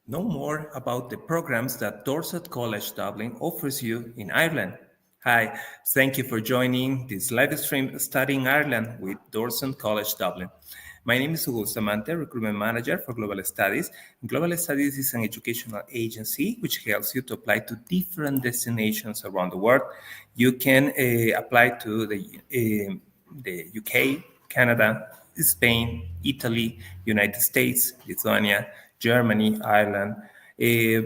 know more about the programs that Dorset College Dublin offers you in Ireland. Hi, thank you for joining this live stream Studying Ireland with Dorset College Dublin. My name is Hugo Samante, Recruitment Manager for Global Studies. Global Studies is an educational agency which helps you to apply to different destinations around the world. You can apply to the UK, Canada, Spain, Italy, United States, Lithuania, Germany, Ireland, eh,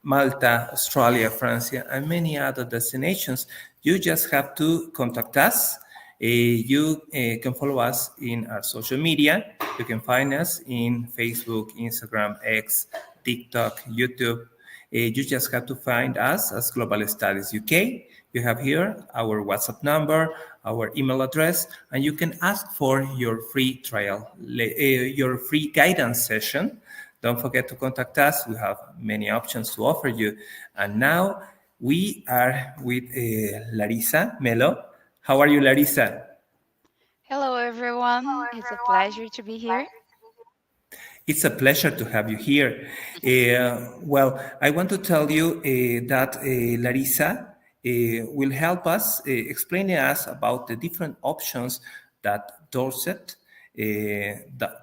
Malta, Australia, France, and many other destinations. You just have to contact us. You can follow us in our social media. You can find us in Facebook, Instagram, X, TikTok, YouTube. You just have to find us as Global Studies UK. You have here our WhatsApp number, our email address, and you can ask for your free trial, your free guidance session. Don't forget to contact us. We have many options to offer you. And now we are with Larissa Melo. How are you, Larissa? Hello, everyone. It's a pleasure to be here. It's a pleasure to have you here. I want to tell you that Larissa will help us explain us about the different options that Dorset,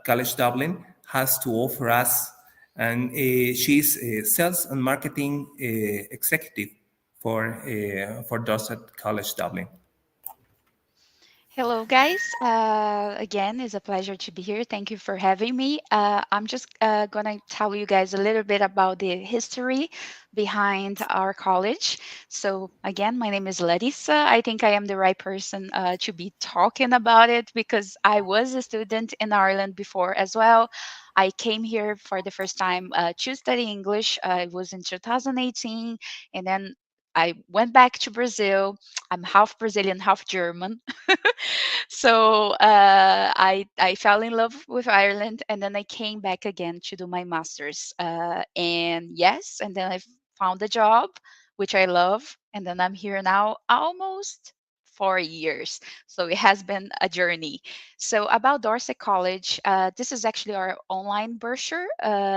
College Dublin, has to offer us. And she's a sales and marketing executive for Dorset College Dublin. Hello, guys. Again, it's a pleasure to be here. Thank you for having me. I'm just going to tell you guys a little bit about the history behind our college. So, again, my name is Larissa. I think I am the right person to be talking about it because I was a student in Ireland before as well. I came here for the first time to study English. It was in 2018, and then I went back to Brazil. I'm half Brazilian, half German. So I fell in love with Ireland, and then I came back again to do my master's. And yes, and then I found a job which I love, and then I'm here now almost 4 years. So it has been a journey. So about Dorset College, this is actually our online brochure.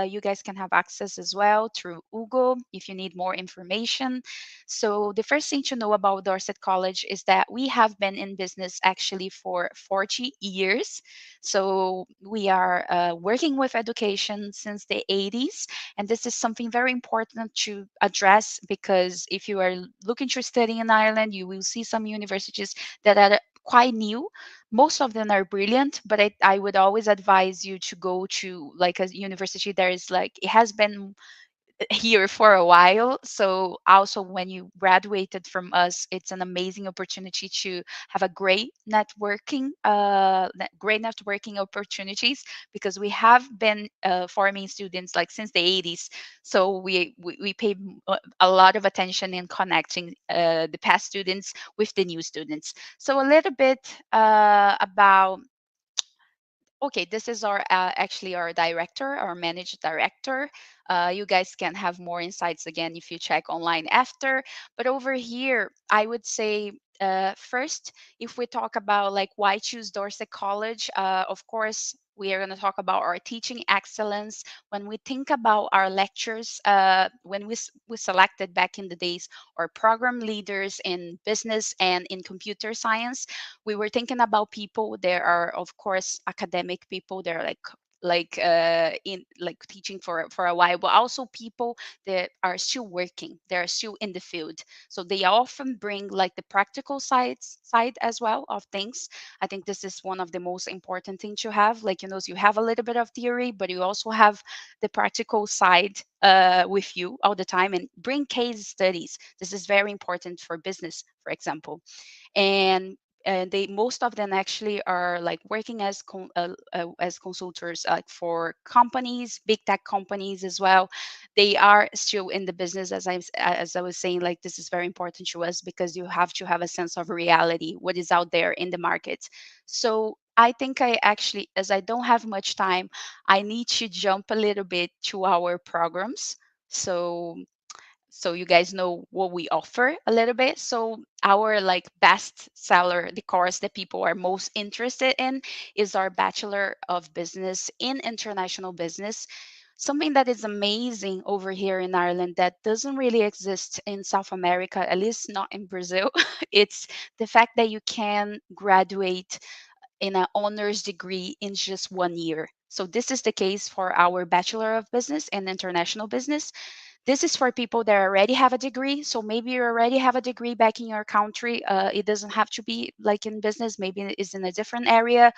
You guys can have access as well through Google if you need more information. So the first thing to know about Dorset College is that we have been in business actually for 40 years. So we are working with education since the 80s. And this is something very important to address because if you are looking to study in Ireland, you will see some universities that are quite new. Most of them are brilliant, but I would always advise you to go to like a university that is like it has been here for a while. So also when you graduated from us, it's an amazing opportunity to have a great networking opportunities because we have been forming students like since the 80s. So we pay a lot of attention in connecting the past students with the new students. So a little bit about okay, this is our actually our director, our managed director. You guys can have more insights again if you check online after. But over here, I would say first, if we talk about like why choose Dorset College, of course. We are going to talk about our teaching excellence. When we think about our lectures, when we selected back in the days our program leaders in business and in computer science, we were thinking about people. There are of course academic people. They're in like teaching for a while, but also people that are still working, they're still in the field, so they often bring like the practical side as well of things. I think this is one of the most important things to have, like, you know, so you have a little bit of theory, but you also have the practical side with you all the time, and bring case studies. This is very important for business, for example. And they most of them actually are like working as consultants for companies, big tech companies as well. They are still in the business, as I was saying, like this is very important to us because you have to have a sense of reality, what is out there in the market. So I think I actually, as I don't have much time, I need to jump a little bit to our programs. So you guys know what we offer a little bit. So our like best seller, the course that people are most interested in, is our Bachelor of Business in International Business. Something that is amazing over here in Ireland that doesn't really exist in South America, at least not in Brazil, it's the fact that you can graduate in an honors degree in just 1 year. So this is the case for our Bachelor of Business and International Business. This is for people that already have a degree. So maybe you already have a degree back in your country. It doesn't have to be like in business. Maybe it's in a different area,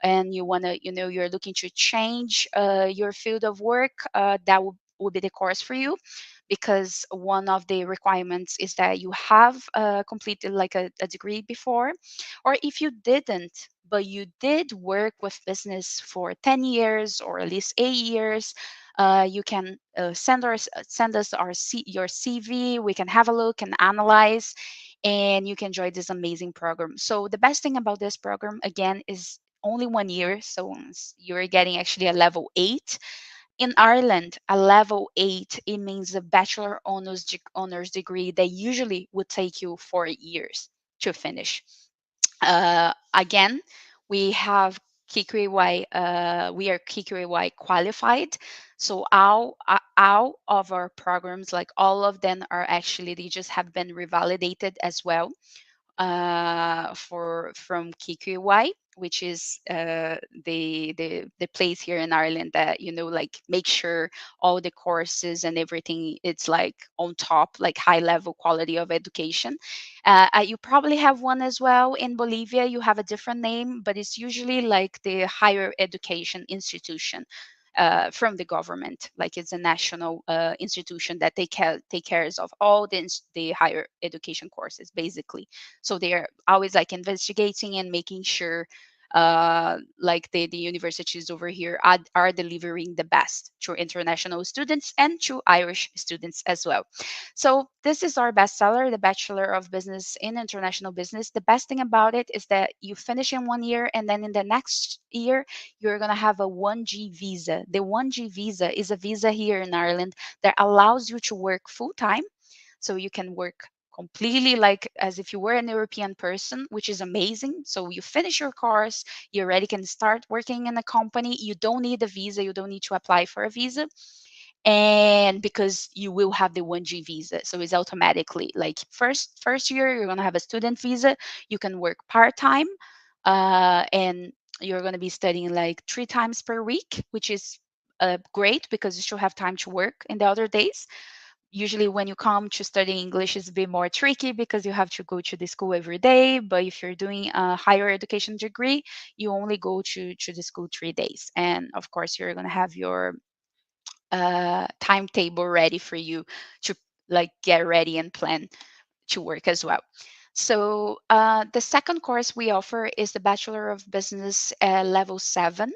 and you want to, you're looking to change your field of work. That would be the course for you, because one of the requirements is that you have completed like a degree before, or if you didn't but you did work with business for 10 years or at least 8 years, you can send us your CV. We can have a look and analyze, and you can join this amazing program. So the best thing about this program, again, is only 1 year. So you're getting actually a level 8. In Ireland, a level 8, it means a bachelor honors degree that usually would take you 4 years to finish. Again, we have KQAY, we are KQAY qualified. So all of our programs, like all of them are actually, they just have been revalidated as well for from KQY, which is the place here in Ireland that like make sure all the courses and everything it's like on top, like high level quality of education. You probably have one as well in Bolivia. You have a different name, but it's usually like the higher education institution. From the government, like it's a national institution that take cares of all the higher education courses, basically. So they're always like investigating and making sure like the universities over here are delivering the best to international students and to Irish students as well. So this is our bestseller, the Bachelor of Business in International Business. The best thing about it is that you finish in 1 year, and then in the next year you're going to have a 1G visa. The 1G visa is a visa here in Ireland that allows you to work full time. So you can work completely like as if you were an European person, which is amazing. So you finish your course, you already can start working in a company. You don't need a visa, you don't need to apply for a visa. And because you will have the 1G visa, so it's automatically like first year you're going to have a student visa. You can work part-time, and you're going to be studying like 3 times per week, which is great because you still have time to work in the other days. Usually when you come to study English, it's a bit more tricky because you have to go to the school every day. But if you're doing a higher education degree, you only go to the school 3 days. And of course, you're going to have your timetable ready for you to like get ready and plan to work as well. So the second course we offer is the Bachelor of Business Level 7.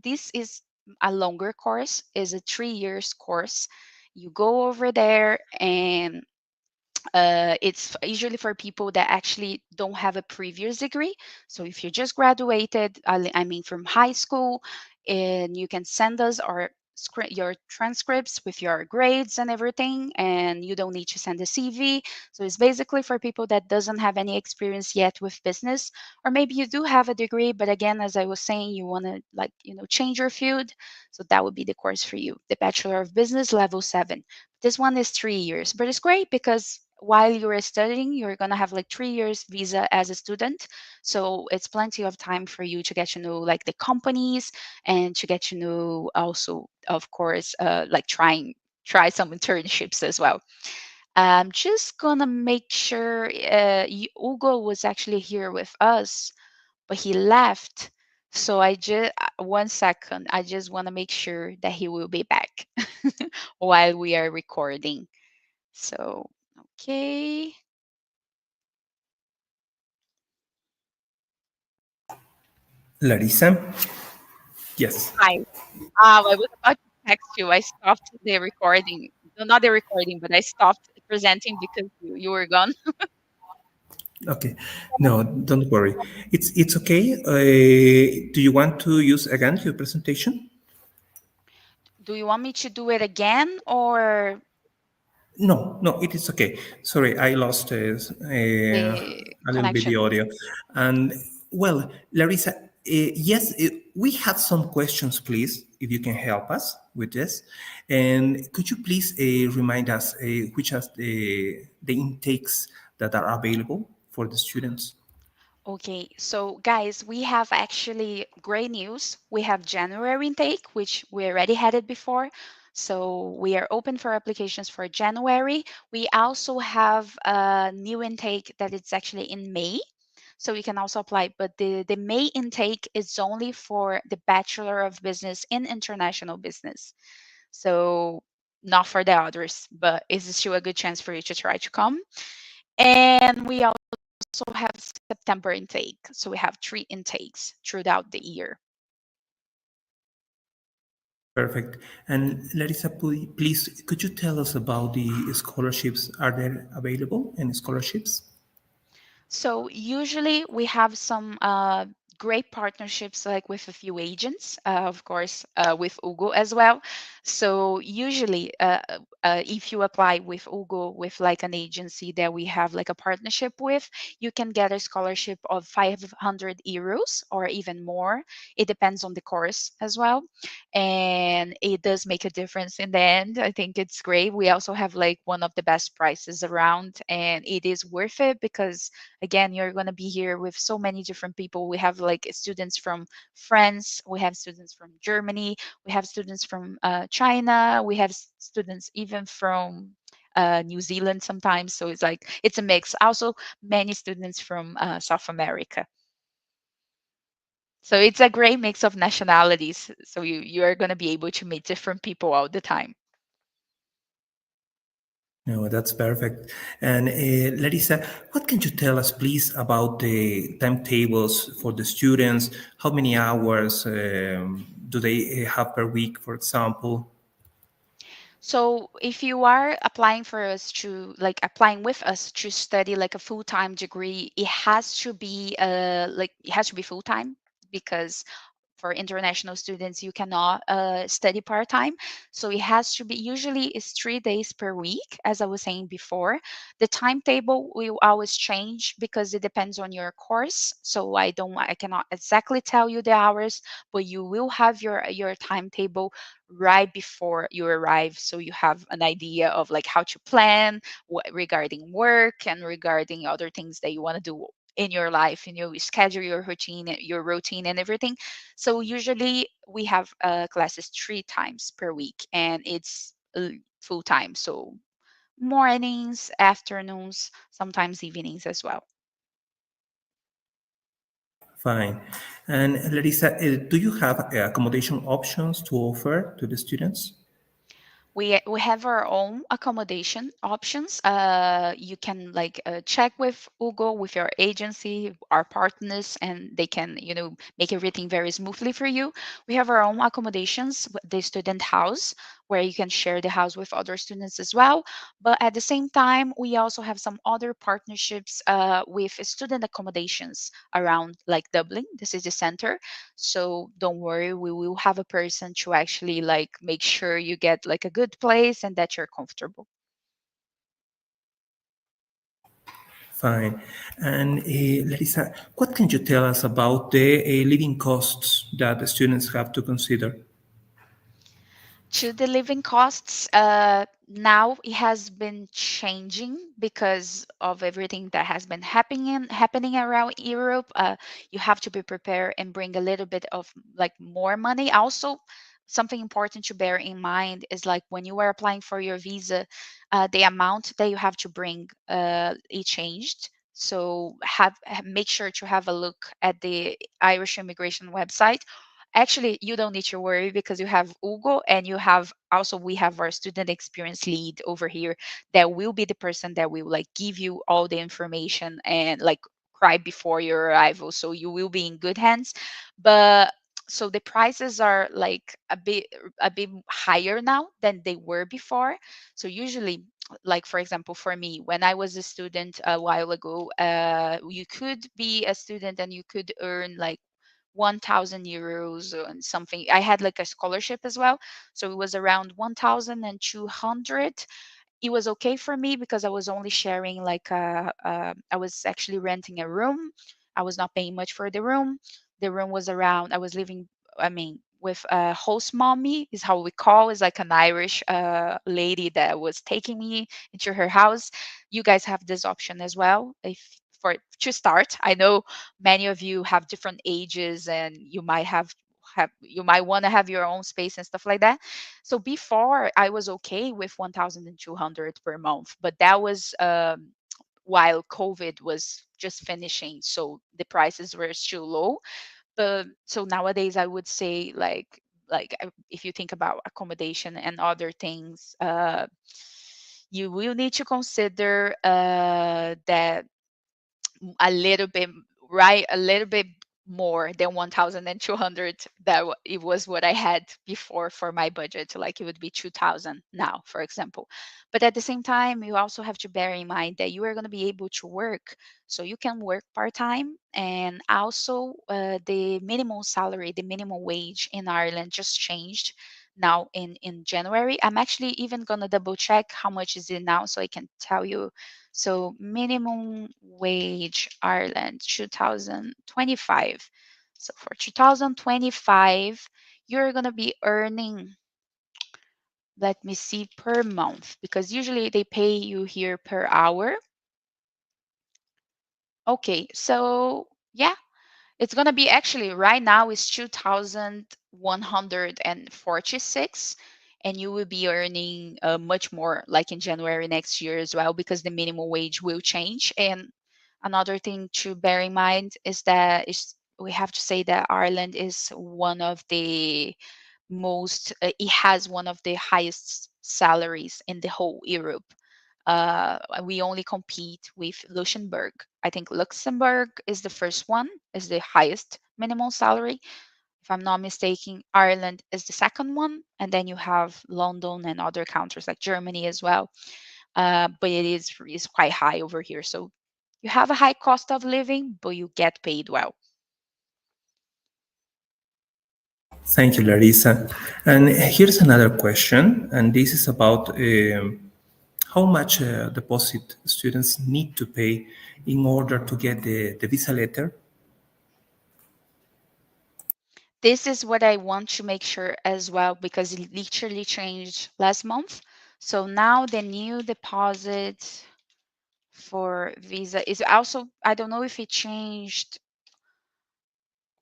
This is a longer course, is a 3 years course. You go over there, and it's usually for people that actually don't have a previous degree. So if you just graduated, I mean from high school, and you can send us your transcripts with your grades and everything, and you don't need to send a CV. So it's basically for people that doesn't have any experience yet with business, or maybe you do have a degree, but again, as I was saying, you want to like change your field. So that would be the course for you, the Bachelor of Business Level 7. This one is 3 years, but it's great because while you're studying, you're going to have like 3 years visa as a student. So it's plenty of time for you to get to know like the companies, and to get to know also, of course, like try some internships as well. I'm just gonna make sure Hugo was actually here with us, but he left. So I just 1 second. I just want to make sure that he will be back while we are recording. So okay. Larissa? Yes. Hi. I was about to text you. I stopped the recording. No, not the recording, but I stopped presenting because you were gone. Okay. No, don't worry. It's okay. Do you want to use again your presentation? Do you want me to do it again, or No, no, it is okay. Sorry, I lost the a little bit the connection? audio. And well, Larissa, Yes, we have some questions, please, if you can help us with this. And could you please remind us which are the intakes that are available for the students? Okay, so guys, we have actually great news. We have January intake, which we already had it before. So we are open for applications for January. We also have a new intake that it's actually in May. So you can also apply, but the May intake is only for the Bachelor of Business in International Business. So not for the others, but it's still a good chance for you to try to come. And we also have September intake. So we have 3 intakes throughout the year. Perfect. And Larissa, please, could you tell us about the scholarships? Are there available any scholarships? So usually we have some great partnerships like with a few agents, of course, with Ugo as well. So usually, if you apply with Ugo with like an agency that we have like a partnership with, you can get a scholarship of 500 euros or even more. It depends on the course as well, and it does make a difference in the end. I think it's great. We also have like one of the best prices around, and it is worth it because again, you're going to be here with so many different people. We have like students from France, we have students from Germany, we have students from China, we have students even from New Zealand sometimes. So it's like it's a mix. Also, many students from South America. So it's a great mix of nationalities. So you are going to be able to meet different people all the time. No, that's perfect. And Larissa, what can you tell us, please, about the timetables for the students? How many hours do they have per week, for example? So if you are applying for us to like applying with us to study like a full-time degree, it has to be it has to be full-time because for international students you cannot study part-time, so it has to be usually is 3 days per week. As I was saying before, the timetable will always change because it depends on your course, so I cannot exactly tell you the hours, but you will have your timetable right before you arrive, so you have an idea of like how to plan regarding work and regarding other things that you want to do in your life, schedule your routine and everything. So usually we have classes 3 times per week, and it's full time. So mornings, afternoons, sometimes evenings as well. Fine. And Larissa, do you have accommodation options to offer to the students? We have our own accommodation options. You can like check with Ugo, with your agency, our partners, and they can make everything very smoothly for you. We have our own accommodations, the student house, where you can share the house with other students as well. But at the same time, we also have some other partnerships with student accommodations around like Dublin, the city center. So don't worry, we will have a person to actually like make sure you get like a good place and that you're comfortable. Fine. And Larissa, what can you tell us about the living costs that the students have to consider? To the living costs, now it has been changing because of everything that has been happening around Europe. You have to be prepared and bring a little bit of like more money. Also, something important to bear in mind is like when you are applying for your visa, the amount that you have to bring it changed. So make sure to have a look at the Irish immigration website. Actually, you don't need to worry because you have Ugo, and you have also we have our student experience lead over here that will be the person that will like give you all the information and like cry before your arrival, so you will be in good hands. But so the prices are like a bit higher now than they were before. So usually, like for example, for me, when I was a student a while ago, you could be a student and you could earn like 1,000 euros and something. I had like a scholarship as well. So it was around 1,200. It was okay for me because I was only sharing like I was actually renting a room. I was not paying much for the room. The room was around, I was living, I mean, with a host mommy is how we call, is like an Irish lady that was taking me into her house. You guys have this option as well. If for to start, I know many of you have different ages and you might want to have your own space and stuff like that. So before I was okay with 1,200 per month, but that was while COVID was just finishing, so the prices were still low. But so nowadays I would say if you think about accommodation and other things, you will need to consider that a little bit, right, a little bit more than 1,200. It was what I had before for my budget, like it would be 2,000 now, for example. But at the same time, you also have to bear in mind that you are going to be able to work, so you can work part-time. And also the minimum salary, the minimum wage in Ireland just changed now in January. I'm actually even going to double check how much is it now so I can tell you. So minimum wage Ireland 2025. So for 2025, you're going to be earning, let me see, per month, because usually they pay you here per hour. Okay, so yeah, it's gonna be actually right now is 2,146, and you will be earning much more like in January next year as well, because the minimum wage will change. And another thing to bear in mind is that we have to say that Ireland is one of the it has one of the highest salaries in the whole Europe. We only compete with Luxembourg. I think Luxembourg is the first one, is the highest minimum salary. If I'm not mistaken, Ireland is the second one, and then you have London and other countries like Germany as well. But is quite high over here. So you have a high cost of living, but you get paid well. Thank you, Larissa. And here's another question, and this is about how much deposit students need to pay in order to get the visa letter. This is what I want to make sure as well, because it literally changed last month. So now the new deposit for visa is also, I don't know if it changed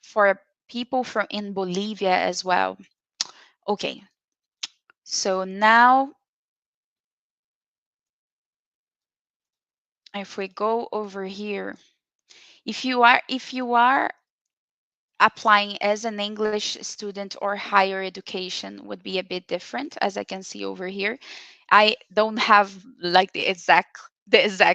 for people from in Bolivia as well. Okay, so now if we go over here, if you are applying as an English student or higher education would be a bit different, as I can see over here. I don't have like the exact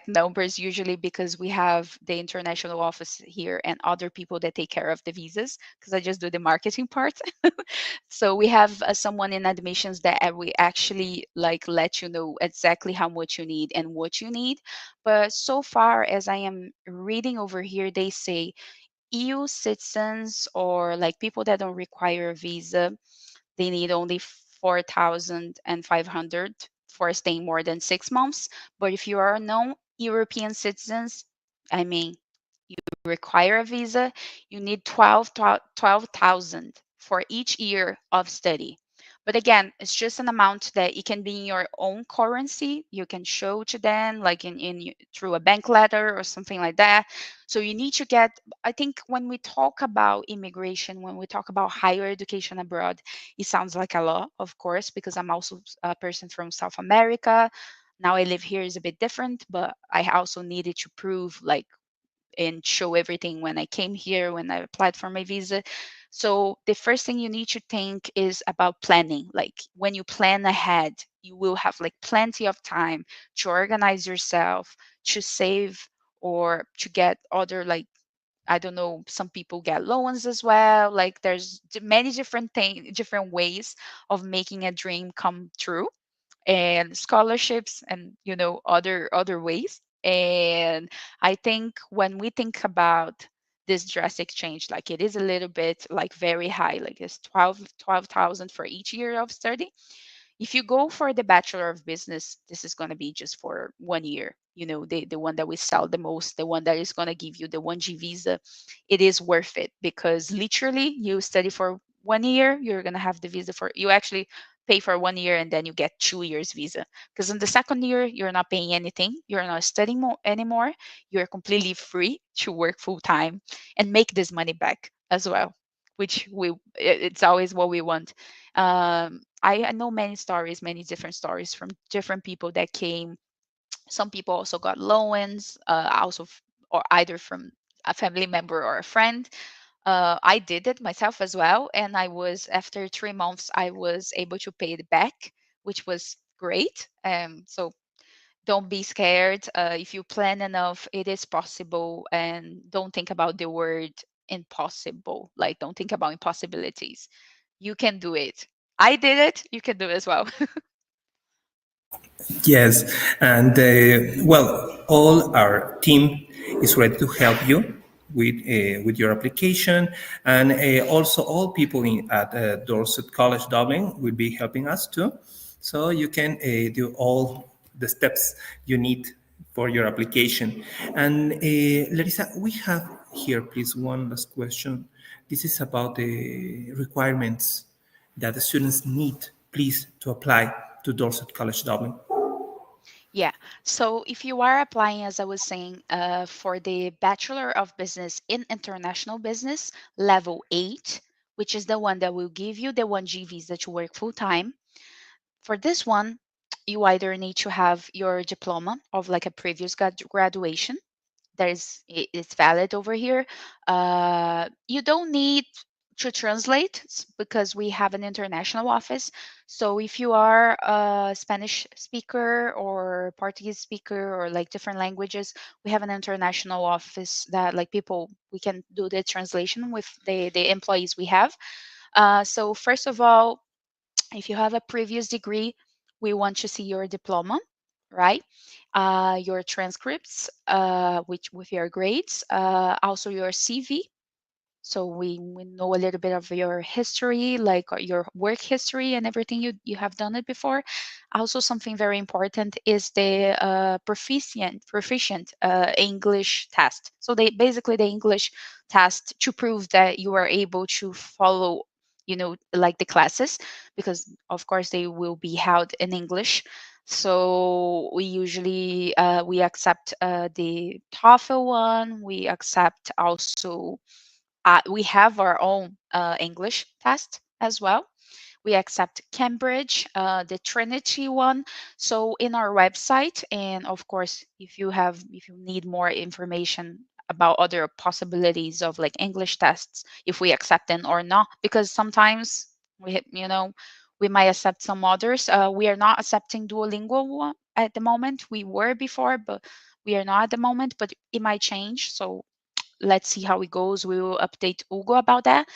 numbers usually, because we have the international office here and other people that take care of the visas, because I just do the marketing part. So we have someone in admissions that we actually like let you know exactly how much you need and what you need. But so far as I am reading over here, they say EU citizens or like people that don't require a visa, they need only 4,500 for staying more than 6 months. But if you are non-European citizens, I mean, require a visa, you need 12,000 for each year of study. But again, it's just an amount that it can be in your own currency. You can show to them like through a bank letter or something like that. So you need to get, I think when we talk about immigration, when we talk about higher education abroad, it sounds like a lot, of course, because I'm also a person from South America. Now I live here is a bit different, but I also needed to prove like and show everything when I came here, when I applied for my visa. So the first thing you need to think is about planning. Like when you plan ahead, you will have like plenty of time to organize yourself, to save, or to get other like, I don't know, some people get loans as well. Like there's many different things, different ways of making a dream come true, and scholarships and other ways. And I think when we think about this drastic change, like it is a little bit like very high, like it's 12,000 for each year of study. If you go for the Bachelor of Business, this is going to be just for 1 year. the one that we sell the most, the one that is going to give you the 1G visa, it is worth it, because literally you study for 1 year, you're going to have the visa for, you actually pay for 1 year and then you get 2 years visa, because in the second year you're not paying anything, you're not studying anymore, you're completely free to work full time and make this money back as well, which it's always what we want. I know many stories, many different stories from different people that came. Some people also got loans, or either from a family member or a friend. I did it myself as well, and I was, after 3 months, I was able to pay it back, which was great. So don't be scared. If you plan enough, it is possible, and don't think about the word impossible. Like, don't think about impossibilities. You can do it. I did it. You can do it as well. Yes, and well, all our team is ready to help you with your application, and also all people at Dorset College Dublin will be helping us too, so you can do all the steps you need for your application. And Larissa, we have here, please, one last question. This is about the requirements that the students need, please, to apply to Dorset College Dublin. Yeah. So if you are applying, as I was saying, for the Bachelor of Business in International Business, level 8, which is the one that will give you the 1G visa to work full time, for this one, you either need to have your diploma of like a previous graduation, it's valid over here. You don't need to translate, because we have an international office. So if you are a Spanish speaker or Portuguese speaker or like different languages, we have an international office that, like, people, we can do the translation with the employees we have. So first of all, if you have a previous degree, we want to see your diploma, right? Your transcripts, which with your grades, also your CV, so we know a little bit of your history, like your work history and everything you have done it before. Also, something very important is the proficient English test. So they basically, the English test to prove that you are able to follow, like the classes, because of course they will be held in English. So we usually we accept the TOEFL one. We accept also, we have our own English test as well. We accept Cambridge, the Trinity one. So in our website, and of course, if you need more information about other possibilities of like English tests, if we accept them or not, because sometimes we might accept some others. We are not accepting Duolingo at the moment. We were before, but we are not at the moment. But it might change. So let's see how it goes. We will update Hugo about that.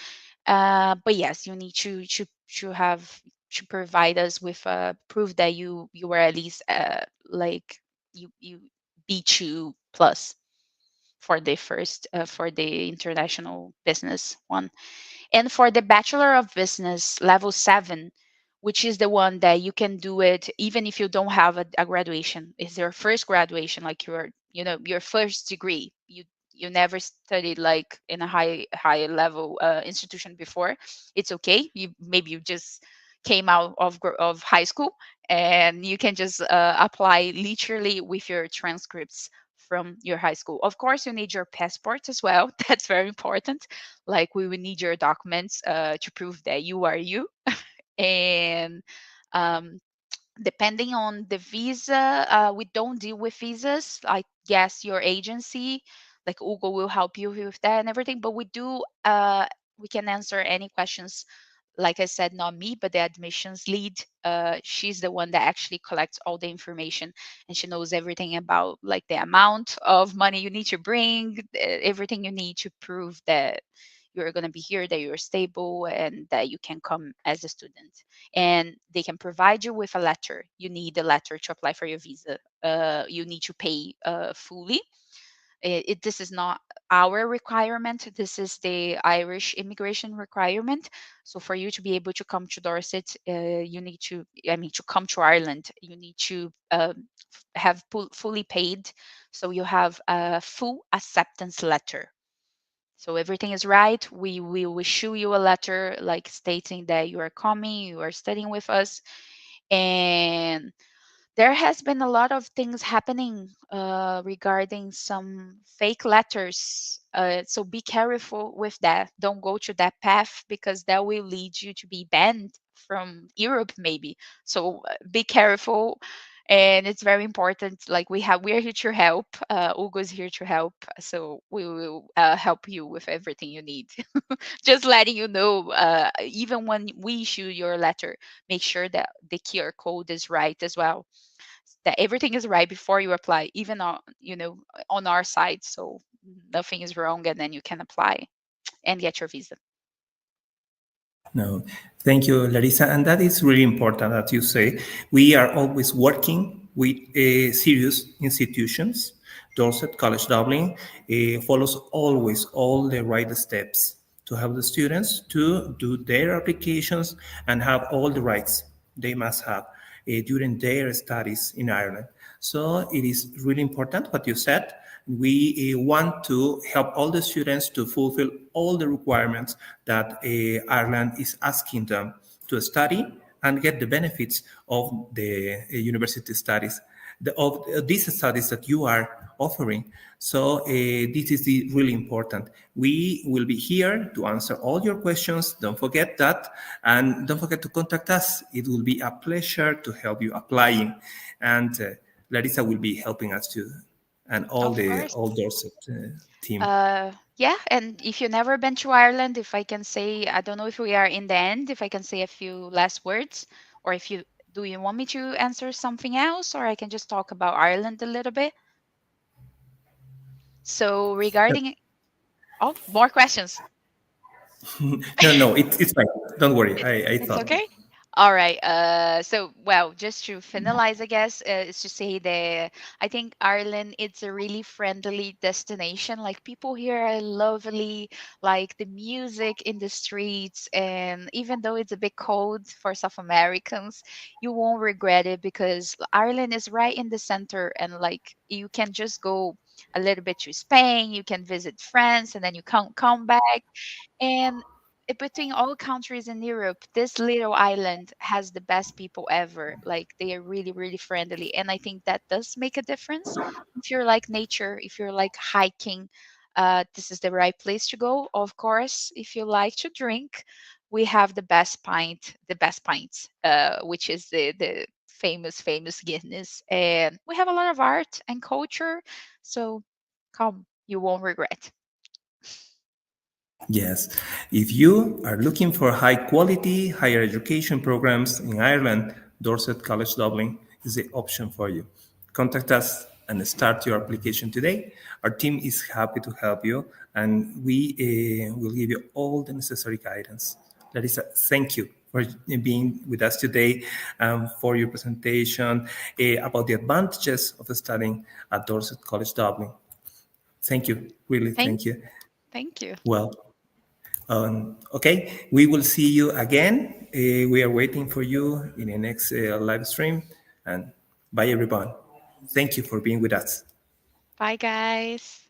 But yes, you need to have to provide us with proof that you were at least like you B2 plus for the first for the international business one. And for the Bachelor of Business level 7, which is the one that you can do it even if you don't have a graduation, it's your first graduation, like your first degree. You never studied like in a high level institution before. It's okay. You just came out of high school, and you can just apply literally with your transcripts from your high school. Of course, you need your passport as well. That's very important. Like, we will need your documents to prove that you are you. And um, depending on the visa, we don't deal with visas. I guess your agency, like Hugo, will help you with that and everything. But we can answer any questions. Like I said, not me, but the admissions lead. She's the one that actually collects all the information, and she knows everything about like the amount of money you need to bring, everything you need to prove that you're going to be here, that you're stable, and that you can come as a student. And they can provide you with a letter. You need a letter to apply for your visa. You need to pay fully. This is not our requirement. This is the Irish immigration requirement. So for you to be able to come to Dorset, you need to, I mean, to come to Ireland, you need to have fully paid. So you have a full acceptance letter. So everything is right. We will issue you a letter like stating that you are coming, you are studying with us, and there has been a lot of things happening regarding some fake letters. So be careful with that. Don't go to that path because that will lead you to be banned from Europe, maybe. So be careful. And it's very important. Like we're here to help. Ugo's here to help. So we will help you with everything you need. Just letting you know, even when we issue your letter, make sure that the QR code is right as well, that everything is right before you apply, even on, on our side, so nothing is wrong, and then you can apply and get your visa. No, thank you, Larissa. And that is really important that you say. We are always working with serious institutions. Dorset College Dublin follows always all the right steps to help the students to do their applications and have all the rights they must have during their studies in Ireland. So it is really important what you said. We want to help all the students to fulfill all the requirements that Ireland is asking them to study and get the benefits of the university studies, of these studies that you are offering. So this is really important. We will be here to answer all your questions. Don't forget that. And don't forget to contact us. It will be a pleasure to help you applying. And Larissa will be helping us too, and all Of the course. all Dorset team. Yeah, and if you've never been to Ireland, if I can say, I don't know if we are in the end, if I can say a few last words, or if you do you want me to answer something else, or I can just talk about Ireland a little bit. So regarding, oh, more questions. No, no, it's fine. Don't worry. I It's thought. okay. All right. So well, just to finalize, I guess, is to say that I think Ireland it's a really friendly destination. Like people here are lovely, like the music in the streets, and even though it's a bit cold for South Americans, you won't regret it because Ireland is right in the center, and like you can just go a little bit to Spain, you can visit France, and then you come back. And between all countries in Europe, this little island has the best people ever. Like they are really, really friendly. And I think that does make a difference. If you're like nature, if you're like hiking, this is the right place to go. Of course, if you like to drink, we have the best pints, which is the famous Guinness. And we have a lot of art and culture. So come, you won't regret. Yes. If you are looking for high quality higher education programs in Ireland, Dorset College Dublin is the option for you. Contact us and start your application today. Our team is happy to help you, and we will give you all the necessary guidance. Larissa, thank you for being with us today, for your presentation about the advantages of studying at Dorset College Dublin. Thank you. Really, Thank, thank you. thank you. Well, okay, we will see you again. We are waiting for you in the next live stream. And bye, everyone. Thank you for being with us. Bye, guys.